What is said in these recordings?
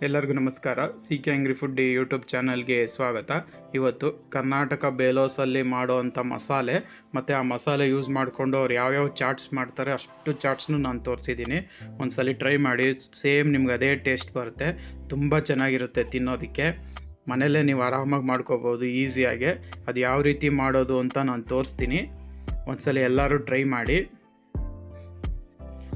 ಎಲ್ಲರಿಗೂ ನಮಸ್ಕಾರ. CK Angry Food YouTube ಚಾನಲ್ಗೆ ಸ್ವಾಗತ. ಇವತ್ತು ಕರ್ನಾಟಕ ಬೇಲೋಸಲ್ಲಿ ಮಾಡೋವಂಥ ಮಸಾಲೆ ಮತ್ತು ಆ ಮಸಾಲೆ ಯೂಸ್ ಮಾಡಿಕೊಂಡು ಅವ್ರು ಯಾವ್ಯಾವ ಚಾಟ್ಸ್ ಮಾಡ್ತಾರೆ ಅಷ್ಟು ಚಾಟ್ಸ್ನು ನಾನು ತೋರಿಸಿದ್ದೀನಿ. ಒಂದ್ಸಲ ಟ್ರೈ ಮಾಡಿ, ಸೇಮ್ ನಿಮ್ಗೆ ಅದೇ ಟೇಸ್ಟ್ ಬರುತ್ತೆ. ತುಂಬ ಚೆನ್ನಾಗಿರುತ್ತೆ ತಿನ್ನೋದಕ್ಕೆ. ಮನೆಯಲ್ಲೇ ನೀವು ಆರಾಮಾಗಿ ಮಾಡ್ಕೋಬೋದು ಈಸಿಯಾಗೆ. ಅದು ಯಾವ ರೀತಿ ಮಾಡೋದು ಅಂತ ನಾನು ತೋರಿಸ್ತೀನಿ. ಒಂದ್ಸಲ ಎಲ್ಲರೂ ಟ್ರೈ ಮಾಡಿ.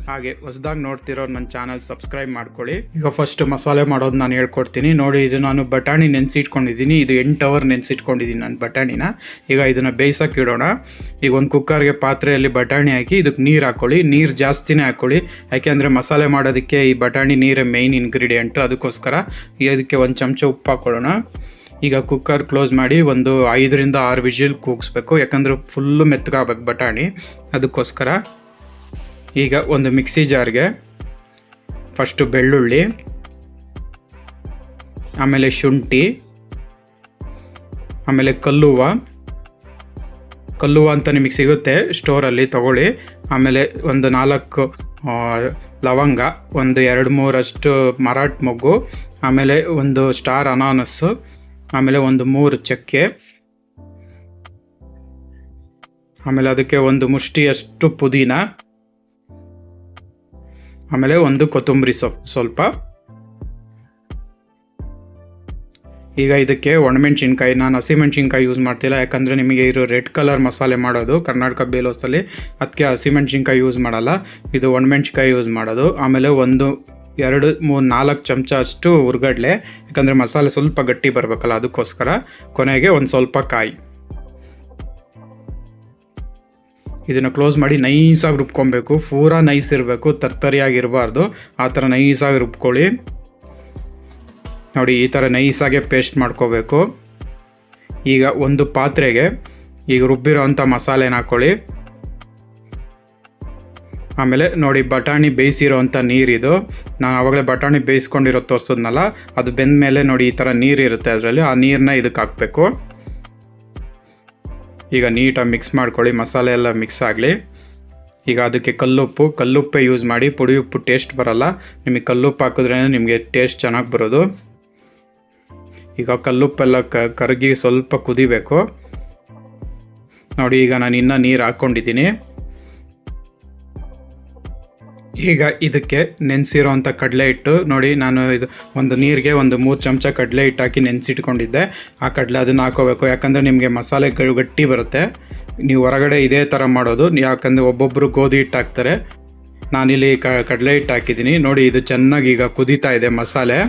ಹಾಗೆ ಹೊಸದಾಗಿ ನೋಡ್ತಿರೋರು ನನ್ನ ಚಾನಲ್ ಸಬ್ಸ್ಕ್ರೈಬ್ ಮಾಡ್ಕೊಳ್ಳಿ. ಈಗ ಫಸ್ಟ್ ಮಸಾಲೆ ಮಾಡೋದು ನಾನು ಹೇಳ್ಕೊಡ್ತೀನಿ ನೋಡಿ. ಇದು ನಾನು ಬಟಾಣಿ ನೆನೆಸಿಟ್ಕೊಂಡಿದ್ದೀನಿ. ಇದು 8 ಅವರ್ ನೆನೆಸಿಟ್ಕೊಂಡಿದ್ದೀನಿ ನಾನು ಬಟಾಣಿನ. ಈಗ ಇದನ್ನು ಬೇಯಿಸೋಕೆ ಇಡೋಣ. ಈಗ ಒಂದು ಕುಕ್ಕರ್ಗೆ ಪಾತ್ರೆಯಲ್ಲಿ ಬಟಾಣಿ ಹಾಕಿ ಇದಕ್ಕೆ ನೀರು ಹಾಕ್ಕೊಳ್ಳಿ. ನೀರು ಜಾಸ್ತಿನೇ ಹಾಕ್ಕೊಳ್ಳಿ, ಯಾಕೆಂದರೆ ಮಸಾಲೆ ಮಾಡೋದಕ್ಕೆ ಈ ಬಟಾಣಿ ನೀರೇ ಮೇಯ್ನ್ ಇಂಗ್ರೀಡಿಯೆಂಟು. ಅದಕ್ಕೋಸ್ಕರ ಇದಕ್ಕೆ ಒಂದು ಚಮಚ ಉಪ್ಪು ಹಾಕ್ಕೊಳ್ಳೋಣ. ಈಗ ಕುಕ್ಕರ್ ಕ್ಲೋಸ್ ಮಾಡಿ ಒಂದು 5 ರಿಂದ 6 ವಿಜಿಲ್ ಕೂಗಿಸ್ಬೇಕು, ಯಾಕಂದರೆ ಫುಲ್ಲು ಮೆತ್ತಗಾಗಬೇಕು ಬಟಾಣಿ. ಅದಕ್ಕೋಸ್ಕರ ಈಗ ಒಂದು ಮಿಕ್ಸಿ ಜಾರ್ಗೆ ಫಸ್ಟು ಬೆಳ್ಳುಳ್ಳಿ, ಆಮೇಲೆ ಶುಂಠಿ, ಆಮೇಲೆ ಕಲ್ಲುವ ಅಂತ ನಿಮಗೆ ಸಿಗುತ್ತೆ ಸ್ಟೋರಲ್ಲಿ ತಗೊಳ್ಳಿ. ಆಮೇಲೆ ಒಂದು 4 ಲವಂಗ, ಒಂದು 2-3 ಮರಾಠ ಮೊಗ್ಗು, ಆಮೇಲೆ ಒಂದು ಸ್ಟಾರ್ ಅನಾನಸ್ಸು, ಆಮೇಲೆ ಒಂದು 3 ಚಕ್ಕೆ, ಆಮೇಲೆ ಅದಕ್ಕೆ ಒಂದು ಮುಷ್ಟಿಯಷ್ಟು ಪುದೀನ, ಆಮೇಲೆ ಒಂದು ಕೊತ್ತಂಬರಿ ಸೊಪ್ಪು ಸ್ವಲ್ಪ. ಈಗ ಇದಕ್ಕೆ ಒಣಮೆಣ್ಸಿನ್ಕಾಯಿ, ನಾನು ಹಸಿಮೆಣ್ಸಿನ್ಕಾಯಿ ಯೂಸ್ ಮಾಡ್ತಿಲ್ಲ, ಯಾಕಂದರೆ ನಿಮಗೆ ಇರೋ ರೆಡ್ ಕಲರ್ ಮಸಾಲೆ ಮಾಡೋದು ಕರ್ನಾಟಕ ಬೇಲೋಸಲ್ಲಿ, ಅದಕ್ಕೆ ಹಸಿಮೆಣ್ಸಿನ್ಕಾಯಿ ಯೂಸ್ ಮಾಡಲ್ಲ, ಇದು ಒಣಮೆಣ್ಸಿನ್ಕಾಯಿ ಯೂಸ್ ಮಾಡೋದು. ಆಮೇಲೆ 1, 2, 3, 4 ಚಮಚ ಅಷ್ಟು ಹುರ್ಗಡ್ಲೆ, ಯಾಕಂದರೆ ಮಸಾಲೆ ಸ್ವಲ್ಪ ಗಟ್ಟಿ ಬರಬೇಕಲ್ಲ, ಅದಕ್ಕೋಸ್ಕರ. ಕೊನೆಗೆ ಒಂದು ಸ್ವಲ್ಪ ಕಾಯಿ. ಇದನ್ನು ಕ್ಲೋಸ್ ಮಾಡಿ ನೈಸಾಗಿ ರುಬ್ಕೊಬೇಕು. ಪೂರಾ ನೈಸ್ ಇರಬೇಕು, ತರ್ತರಿಯಾಗಿರಬಾರ್ದು. ಆ ಥರ ನೈಸಾಗಿ ರುಬ್ಕೊಳ್ಳಿ ನೋಡಿ. ಈ ಥರ ನೈಸಾಗೆ ಪೇಸ್ಟ್ ಮಾಡ್ಕೋಬೇಕು. ಈಗ ಒಂದು ಪಾತ್ರೆಗೆ ಈಗ ರುಬ್ಬಿರೋ ಅಂಥ ಮಸಾಲೆನ ಹಾಕ್ಕೊಳ್ಳಿ. ಆಮೇಲೆ ನೋಡಿ, ಬಟಾಣಿ ಬೇಯಿಸಿರೋ ಅಂಥ ನೀರಿದು. ನಾನು ಆವಾಗಲೇ ಬಟಾಣಿ ಬೇಯಿಸ್ಕೊಂಡಿರೋ ತೋರಿಸೋದ್ನಲ್ಲ, ಅದು ಬೆಂದ ಮೇಲೆ ನೋಡಿ ಈ ಥರ ನೀರಿರುತ್ತೆ ಅದರಲ್ಲಿ. ಆ ನೀರನ್ನ ಇದಕ್ಕೆ ಹಾಕಬೇಕು. ಈಗ ನೀಟಾಗಿ ಮಿಕ್ಸ್ ಮಾಡ್ಕೊಳ್ಳಿ, ಮಸಾಲೆ ಎಲ್ಲ ಮಿಕ್ಸ್ ಆಗಲಿ. ಈಗ ಅದಕ್ಕೆ ಕಲ್ಲುಪ್ಪೇ ಯೂಸ್ ಮಾಡಿ, ಪುಡಿ ಉಪ್ಪು ಟೇಸ್ಟ್ ಬರಲ್ಲ. ನಿಮಗೆ ಕಲ್ಲುಪ್ಪು ಹಾಕಿದ್ರೇ ನಿಮಗೆ ಟೇಸ್ಟ್ ಚೆನ್ನಾಗಿ ಬರೋದು. ಈಗ ಕಲ್ಲುಪ್ಪೆಲ್ಲ ಕರಗಿ ಸ್ವಲ್ಪ ಕುದಿಬೇಕು ನೋಡಿ. ಈಗ ನಾನು ಇನ್ನೂ ನೀರು ಹಾಕ್ಕೊಂಡಿದ್ದೀನಿ. ಈಗ ಇದಕ್ಕೆ ನೆನೆಸಿರೋ ಅಂಥ ಕಡಲೆ ಹಿಟ್ಟು ನೋಡಿ, ನಾನು ಇದು ಒಂದು ನೀರಿಗೆ ಒಂದು 3 ಚಮಚ ಕಡಲೆ ಹಿಟ್ಟು ಹಾಕಿ ನೆನೆಸಿಟ್ಕೊಂಡಿದ್ದೆ. ಆ ಕಡಲೆ ಅದನ್ನು ಹಾಕೋಬೇಕು, ಯಾಕಂದರೆ ನಿಮಗೆ ಮಸಾಲೆ ಗಟ್ಟಿ ಬರುತ್ತೆ. ನೀವು ಹೊರಗಡೆ ಇದೇ ಥರ ಮಾಡೋದು, ಯಾಕಂದರೆ ಒಬ್ಬೊಬ್ಬರು ಗೋಧಿ ಹಿಟ್ಟು ಹಾಕ್ತಾರೆ. ನಾನಿಲ್ಲಿ ಕಡಲೆ ಹಿಟ್ಟು ಹಾಕಿದ್ದೀನಿ ನೋಡಿ. ಇದು ಚೆನ್ನಾಗಿ ಈಗ ಕುದೀತಾ ಇದೆ ಮಸಾಲೆ,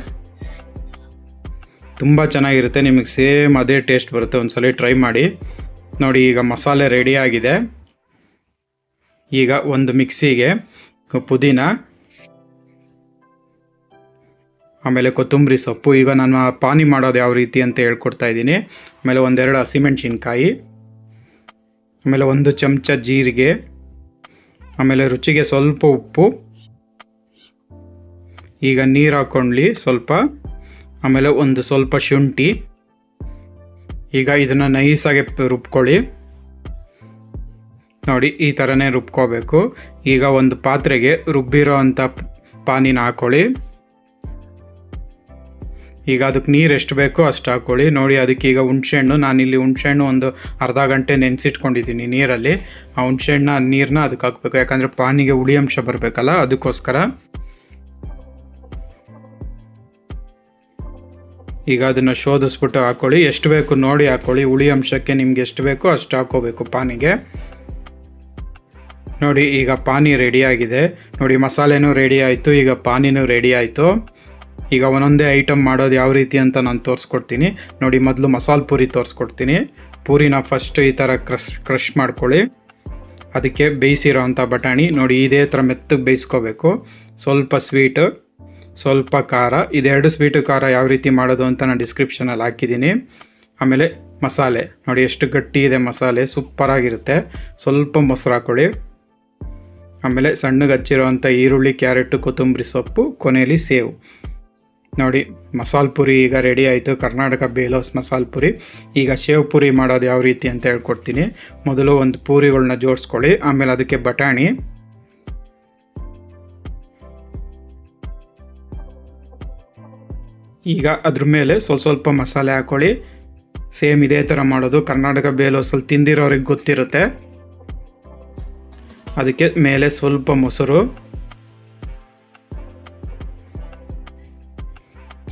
ತುಂಬ ಚೆನ್ನಾಗಿರುತ್ತೆ. ನಿಮಗೆ ಸೇಮ್ ಅದೇ ಟೇಸ್ಟ್ ಬರುತ್ತೆ. ಒಂದ್ಸಲ ಟ್ರೈ ಮಾಡಿ ನೋಡಿ. ಈಗ ಮಸಾಲೆ ರೆಡಿಯಾಗಿದೆ. ಈಗ ಒಂದು ಮಿಕ್ಸಿಗೆ ಪುದೀನ, ಆಮೇಲೆ ಕೊತ್ತಂಬರಿ ಸೊಪ್ಪು. ಈಗ ನಾನು ಪಾನಿ ಮಾಡೋದು ಯಾವ ರೀತಿ ಅಂತ ಹೇಳ್ಕೊಡ್ತಾ ಇದ್ದೀನಿ. ಆಮೇಲೆ 1-2 ಹಸಿಮೆಣ್ಸಿನ್ಕಾಯಿ, ಆಮೇಲೆ 1 ಚಮಚ ಜೀರಿಗೆ, ಆಮೇಲೆ ರುಚಿಗೆ ಸ್ವಲ್ಪ ಉಪ್ಪು. ಈಗ ನೀರು ಹಾಕ್ಕೊಳ್ಳಿ ಸ್ವಲ್ಪ, ಆಮೇಲೆ ಒಂದು ಸ್ವಲ್ಪ ಶುಂಠಿ. ಈಗ ಇದನ್ನು ನೈಸಾಗಿ ರುಬ್ಕೊಳ್ಳಿ ನೋಡಿ. ಈ ಥರನೇ ರುಬ್ಕೋಬೇಕು. ಈಗ ಒಂದು ಪಾತ್ರೆಗೆ ರುಬ್ಬಿರೋ ಅಂಥ ಪಾನಿನ ಹಾಕ್ಕೊಳ್ಳಿ. ಈಗ ಅದಕ್ಕೆ ನೀರು ಎಷ್ಟು ಬೇಕೋ ಅಷ್ಟು ಹಾಕ್ಕೊಳ್ಳಿ ನೋಡಿ. ಅದಕ್ಕೆ ಈಗ ಹುಣಸೆಹಣ್ಣು, ನಾನಿಲ್ಲಿ ಹುಣಸೆಹಣ್ಣು ಒಂದು ಅರ್ಧ ಗಂಟೆ ನೆನೆಸಿಟ್ಕೊಂಡಿದ್ದೀನಿ ನೀರಲ್ಲಿ. ಆ ಹುಣಸೆಹಣ್ಣ ನೀರನ್ನ ಅದಕ್ಕೆ ಹಾಕಬೇಕು, ಯಾಕಂದರೆ ಪಾನಿಗೆ ಹುಳಿ ಅಂಶ ಬರಬೇಕಲ್ಲ, ಅದಕ್ಕೋಸ್ಕರ. ಈಗ ಅದನ್ನು ಶೋಧಿಸ್ಬಿಟ್ಟು ಹಾಕ್ಕೊಳ್ಳಿ. ಎಷ್ಟು ಬೇಕು ನೋಡಿ ಹಾಕ್ಕೊಳ್ಳಿ. ಹುಳಿ ಅಂಶಕ್ಕೆ ನಿಮ್ಗೆ ಎಷ್ಟು ಬೇಕೋ ಅಷ್ಟು ಹಾಕ್ಕೋಬೇಕು ಪಾನಿಗೆ ನೋಡಿ. ಈಗ ಪಾನಿ ರೆಡಿಯಾಗಿದೆ ನೋಡಿ. ಮಸಾಲೆನೂ ರೆಡಿ ಆಯಿತು, ಈಗ ಪಾನಿನೂ ರೆಡಿ ಆಯಿತು. ಈಗ ಒಂದೊಂದೇ ಐಟಮ್ ಮಾಡೋದು ಯಾವ ರೀತಿ ಅಂತ ನಾನು ತೋರಿಸ್ಕೊಡ್ತೀನಿ ನೋಡಿ. ಮೊದಲು ಮಸಾಲೆ ಪೂರಿ ತೋರಿಸ್ಕೊಡ್ತೀನಿ. ಪೂರಿನ ಫಸ್ಟ್ ಈ ಥರ ಕ್ರಷ್ ಮಾಡ್ಕೊಳ್ಳಿ. ಅದಕ್ಕೆ ಬೇಯಿಸಿರೋ ಅಂಥ ಬಟಾಣಿ ನೋಡಿ, ಇದೇ ಥರ ಮೆತ್ತಗೆ ಬೇಯಿಸ್ಕೋಬೇಕು. ಸ್ವಲ್ಪ ಸ್ವೀಟು, ಸ್ವಲ್ಪ ಖಾರ. ಇದೆರಡು ಸ್ವೀಟು ಖಾರ ಯಾವ ರೀತಿ ಮಾಡೋದು ಅಂತ ನಾನು ಡಿಸ್ಕ್ರಿಪ್ಷನಲ್ಲಿ ಹಾಕಿದ್ದೀನಿ. ಆಮೇಲೆ ಮಸಾಲೆ ನೋಡಿ, ಎಷ್ಟು ಗಟ್ಟಿ ಇದೆ ಮಸಾಲೆ, ಸೂಪರಾಗಿರುತ್ತೆ. ಸ್ವಲ್ಪ ಮೊಸರು ಹಾಕ್ಕೊಳ್ಳಿ. ಆಮೇಲೆ ಸಣ್ಣಗೆ ಹಚ್ಚಿರೋವಂಥ ಈರುಳ್ಳಿ, ಕ್ಯಾರೆಟು, ಕೊತ್ತಂಬರಿ ಸೊಪ್ಪು, ಕೊನೆಯಲ್ಲಿ ಸೇವು ನೋಡಿ. ಮಸಾಲೆ ಪುರಿ ಈಗ ರೆಡಿ ಆಯಿತು, ಕರ್ನಾಟಕ ಬೇಲೋಸ್ ಮಸಾಲೆ ಪುರಿ. ಈಗ ಶೇವ್ ಪುರಿ ಮಾಡೋದು ಯಾವ ರೀತಿ ಅಂತ ಹೇಳ್ಕೊಡ್ತೀನಿ. ಮೊದಲು ಒಂದು ಪೂರಿಗಳನ್ನ ಜೋಡಿಸ್ಕೊಳ್ಳಿ. ಆಮೇಲೆ ಅದಕ್ಕೆ ಬಟಾಣಿ, ಈಗ ಅದ್ರ ಮೇಲೆ ಸ್ವಲ್ಪ ಮಸಾಲೆ ಹಾಕ್ಕೊಳ್ಳಿ. ಸೇಮ್ ಇದೇ ಥರ ಮಾಡೋದು. ಕರ್ನಾಟಕ ಬೇಲ್ ಹೊಸಲ್ ತಿಂದಿರೋರಿಗೆ ಗೊತ್ತಿರುತ್ತೆ. ಅದಕ್ಕೆ ಮೇಲೆ ಸ್ವಲ್ಪ ಮೊಸರು,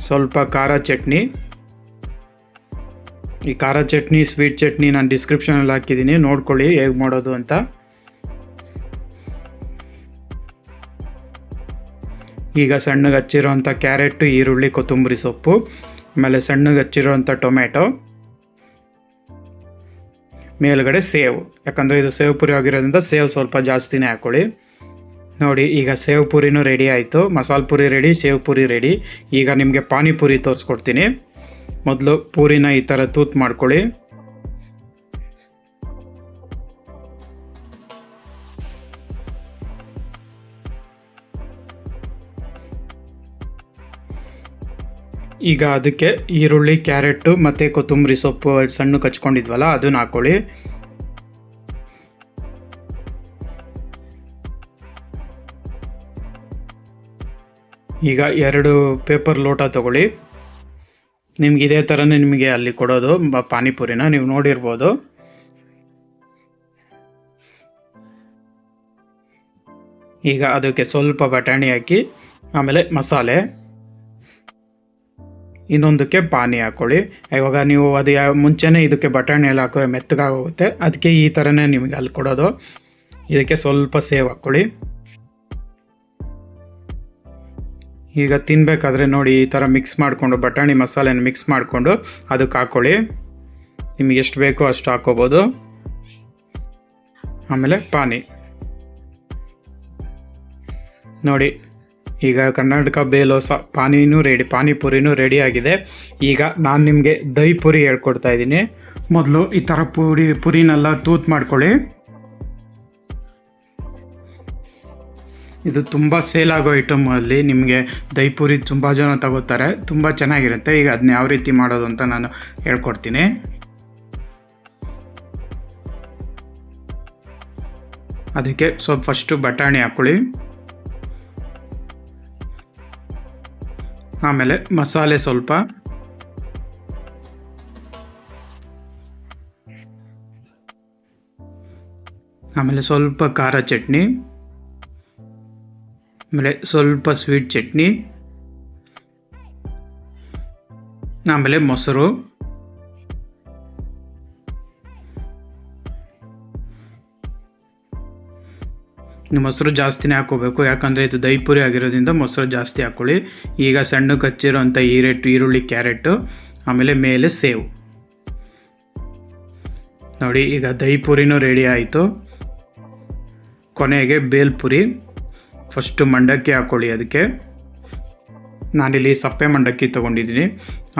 ಸ್ವಲ್ಪ ಖಾರ ಚಟ್ನಿ. ಈ ಖಾರ ಚಟ್ನಿ, ಸ್ವೀಟ್ ಚಟ್ನಿ ನಾನು ಡಿಸ್ಕ್ರಿಪ್ಷನಲ್ಲಿ ಹಾಕಿದ್ದೀನಿ, ನೋಡ್ಕೊಳ್ಳಿ ಹೇಗೆ ಮಾಡೋದು ಅಂತ. ಈಗ ಸಣ್ಣಗೆ ಹಚ್ಚಿರೋಂಥ ಕ್ಯಾರೆಟು, ಈರುಳ್ಳಿ, ಕೊತ್ತಂಬರಿ ಸೊಪ್ಪು, ಆಮೇಲೆ ಸಣ್ಣಗೆ ಹಚ್ಚಿರೋಂಥ ಟೊಮೆಟೊ, ಮೇಲ್ಗಡೆ ಸೇವು. ಯಾಕಂದರೆ ಇದು ಸೇವ್ ಪುರಿ ಆಗಿರೋದ್ರಿಂದ ಸೇವ್ ಸ್ವಲ್ಪ ಜಾಸ್ತಿನೇ ಹಾಕ್ಕೊಳ್ಳಿ. ನೋಡಿ ಈಗ ಸೇವ್ ಪುರಿನೂ ರೆಡಿ ಆಯಿತು. ಮಸಾಲೆ Puri ready, save Puri ready. ಈಗ ನಿಮಗೆ ಪಾನಿಪುರಿ ತೋರಿಸ್ಕೊಡ್ತೀನಿ. ಮೊದಲು ಪೂರಿನ ಈ ಥರ ತೂತು ಮಾಡ್ಕೊಳ್ಳಿ. ಈಗ ಅದಕ್ಕೆ ಈರುಳ್ಳಿ, ಕ್ಯಾರೆಟು ಮತ್ತು ಕೊತ್ತಂಬರಿ ಸೊಪ್ಪು ಸಣ್ಣ ಕಚ್ಕೊಂಡಿದ್ವಲ್ಲ ಅದನ್ನ ಹಾಕ್ಕೊಳ್ಳಿ. ಈಗ 2 ಪೇಪರ್ ಲೋಟ ತಗೊಳ್ಳಿ. ನಿಮ್ಗೆ ಇದೇ ಥರನೇ ನಿಮಗೆ ಅಲ್ಲಿ ಕೊಡೋದು ಪಾನಿಪುರಿನ, ನೀವು ನೋಡಿರ್ಬೋದು. ಈಗ ಅದಕ್ಕೆ ಸ್ವಲ್ಪ ಬಟಾಣಿ ಹಾಕಿ, ಆಮೇಲೆ ಮಸಾಲೆ, ಇನ್ನೊಂದಕ್ಕೆ ಪಾನಿ ಹಾಕ್ಕೊಳ್ಳಿ. ಇವಾಗ ನೀವು ಅದು ಮುಂಚೆನೇ ಇದಕ್ಕೆ ಬಟಾಣಿ ಎಲ್ಲ ಹಾಕಿದ್ರೆ ಮೆತ್ತಗಾಗೋಗುತ್ತೆ, ಅದಕ್ಕೆ ಈ ಥರನೇ ನಿಮಗೆ ಅಲ್ಲಿ ಕೊಡೋದು. ಇದಕ್ಕೆ ಸ್ವಲ್ಪ ಸೇವ್ ಹಾಕ್ಕೊಳ್ಳಿ. ಈಗ ತಿನ್ನಬೇಕಾದ್ರೆ ನೋಡಿ ಈ ಥರ ಮಿಕ್ಸ್ ಮಾಡಿಕೊಂಡು, ಬಟಾಣಿ ಮಸಾಲೆನ ಮಿಕ್ಸ್ ಮಾಡಿಕೊಂಡು ಅದಕ್ಕೆ ಹಾಕ್ಕೊಳ್ಳಿ. ನಿಮಗೆ ಎಷ್ಟು ಬೇಕೋ ಅಷ್ಟು ಹಾಕ್ಕೋಬೋದು. ಆಮೇಲೆ ಪಾನಿ ನೋಡಿ. ಈಗ ಕರ್ನಾಟಕ ಬೇಲ್ ಹೊಸ ಪಾನಿನೂ ರೆಡಿ, ಪಾನಿಪುರಿನೂ ರೆಡಿ ಆಗಿದೆ. ಈಗ ನಾನು ನಿಮಗೆ ದಹಿ ಪುರಿ ಹೇಳ್ಕೊಡ್ತಾ ಇದ್ದೀನಿ. ಮೊದಲು ಈ ಥರ ಪುರಿನೆಲ್ಲ ತೂತು ಮಾಡ್ಕೊಳ್ಳಿ. ಇದು ತುಂಬ ಸೇಲ್ ಆಗೋ ಐಟಮ್. ಅಲ್ಲಿ ನಿಮಗೆ ದಹಿ ಪುರಿ ತುಂಬ ಜನ ತಗೋತಾರೆ, ತುಂಬ ಚೆನ್ನಾಗಿರುತ್ತೆ. ಈಗ ಅದನ್ನ ಯಾವ ರೀತಿ ಮಾಡೋದು ಅಂತ ನಾನು ಹೇಳ್ಕೊಡ್ತೀನಿ. ಅದಕ್ಕೆ ಸ್ವಲ್ಪ ಫಸ್ಟು ಬಟಾಣಿ ಹಾಕ್ಕೊಳ್ಳಿ, ಆಮೇಲೆ ಮಸಾಲೆ ಸ್ವಲ್ಪ, ಆಮೇಲೆ ಸ್ವಲ್ಪ ಖಾರ ಚಟ್ನಿ, ಆಮೇಲೆ ಸ್ವಲ್ಪ ಸ್ವೀಟ್ ಚಟ್ನಿ, ಆಮೇಲೆ ಮೊಸರು, ಮೊಸರು ಜಾಸ್ತಿನೇ ಹಾಕ್ಕೋಬೇಕು, ಯಾಕಂದರೆ ಇದು ದಹಿ ಪುರಿ ಆಗಿರೋದ್ರಿಂದ ಮೊಸರು ಜಾಸ್ತಿ ಹಾಕ್ಕೊಳ್ಳಿ. ಈಗ ಸಣ್ಣಕ್ಕೆ ಹಚ್ಚಿರೋಂಥ ಈರುಳ್ಳಿ, ಕ್ಯಾರೆಟು, ಆಮೇಲೆ ಮೇಲೆ ಸೇವು. ನೋಡಿ ಈಗ ದಹಿ ಪುರಿನೂ ರೆಡಿ ಆಯಿತು. ಕೊನೆಗೆ ಬೇಲ್ಪುರಿ. ಫಸ್ಟು ಮಂಡಕ್ಕಿ ಹಾಕ್ಕೊಳ್ಳಿ. ಅದಕ್ಕೆ ನಾನಿಲ್ಲಿ ಸಪ್ಪೆ ಮಂಡಕ್ಕಿ ತೊಗೊಂಡಿದ್ದೀನಿ.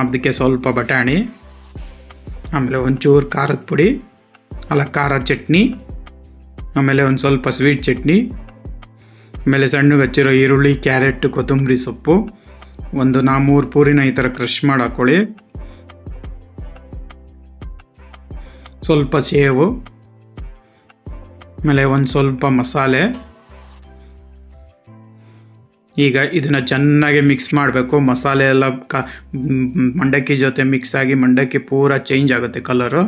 ಅದಕ್ಕೆ ಸ್ವಲ್ಪ ಬಟಾಣಿ, ಆಮೇಲೆ ಒಂಚೂರು ಖಾರದ ಪುಡಿ, ಖಾರ ಚಟ್ನಿ, ಆಮೇಲೆ ಒಂದು ಸ್ವಲ್ಪ ಸ್ವೀಟ್ ಚಟ್ನಿ, ಆಮೇಲೆ ಸಣ್ಣಗೆ ಹಚ್ಚಿರೋ ಈರುಳ್ಳಿ, ಕ್ಯಾರೆಟ್, ಕೊತ್ತಂಬರಿ ಸೊಪ್ಪು, ಒಂದು 3 ಪೂರಿನ ಈ ಥರ ಕ್ರಷ್ ಮಾಡಿ ಹಾಕ್ಕೊಳ್ಳಿ. ಸ್ವಲ್ಪ ಸೇವು, ಆಮೇಲೆ ಒಂದು ಸ್ವಲ್ಪ ಮಸಾಲೆ. ಈಗ ಇದನ್ನು ಚೆನ್ನಾಗಿ ಮಿಕ್ಸ್ ಮಾಡಬೇಕು. ಮಸಾಲೆ ಎಲ್ಲ ಮಂಡಕ್ಕಿ ಜೊತೆ ಮಿಕ್ಸ್ ಆಗಿ ಮಂಡಕ್ಕಿ ಪೂರ ಚೇಂಜ್ ಆಗುತ್ತೆ ಕಲರು.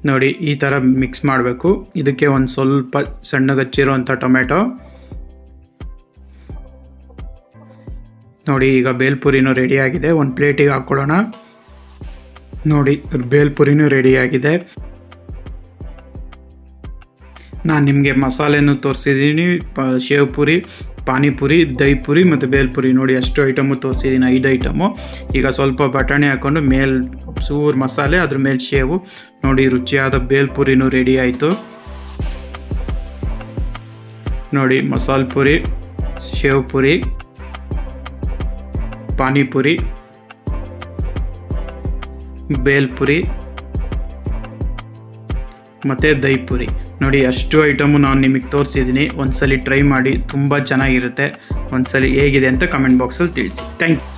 ನೋಡಿ ಈ ಥರ ಮಿಕ್ಸ್ ಮಾಡಬೇಕು. ಇದಕ್ಕೆ ಒಂದು ಸ್ವಲ್ಪ ಸಣ್ಣಗೆ ಹಚ್ಚಿರೋಂಥ ಟೊಮೆಟೊ. ನೋಡಿ ಈಗ ಬೇಲ್ಪುರಿನೂ ರೆಡಿಯಾಗಿದೆ. ಒಂದು ಪ್ಲೇಟಿಗೆ ಹಾಕ್ಕೊಳ್ಳೋಣ. ನೋಡಿ ಬೇಲ್ಪುರಿನೂ ರೆಡಿಯಾಗಿದೆ. ನಾನು ನಿಮಗೆ ಮಸಾಲೆನೂ ತೋರಿಸಿದ್ದೀನಿ. ಶೇವ್ ಪುರಿ, ಪಾನಿಪುರಿ, ದಹಿ ಪುರಿ ಮತ್ತು ಬೇಲ್ಪುರಿ ನೋಡಿ ಅಷ್ಟು ಐಟಮು ತೋರಿಸಿದ್ದೀನಿ, 5 ಐಟಮು. ಈಗ ಸ್ವಲ್ಪ ಬಟಾಣಿ ಹಾಕ್ಕೊಂಡು ಮೇಲೆ ಚೂರು ಮಸಾಲೆ, ಅದ್ರ ಮೇಲೆ ಶೇವು. ನೋಡಿ ರುಚಿಯಾದ ಬೇಲ್ಪುರಿನೂ ರೆಡಿ ಆಯಿತು. ನೋಡಿ ಮಸಾಲೆ ಪುರಿ, ಶೇವ್ ಪುರಿ, ಪಾನಿಪುರಿ, ಬೇಲ್ಪುರಿ ಮತ್ತು ದಹಿ ಪುರಿ. ನೋಡಿ ಅಷ್ಟು ಐಟಮು ನಾನು ನಿಮಗೆ ತೋರಿಸಿದ್ದೀನಿ. ಒಂದ್ಸಲಿ ಟ್ರೈ ಮಾಡಿ, ತುಂಬ ಚೆನ್ನಾಗಿರುತ್ತೆ. ಒಂದ್ಸಲಿ ಹೇಗಿದೆ ಅಂತ ಕಮೆಂಟ್ ಬಾಕ್ಸಲ್ಲಿ ತಿಳಿಸಿ. Thank you.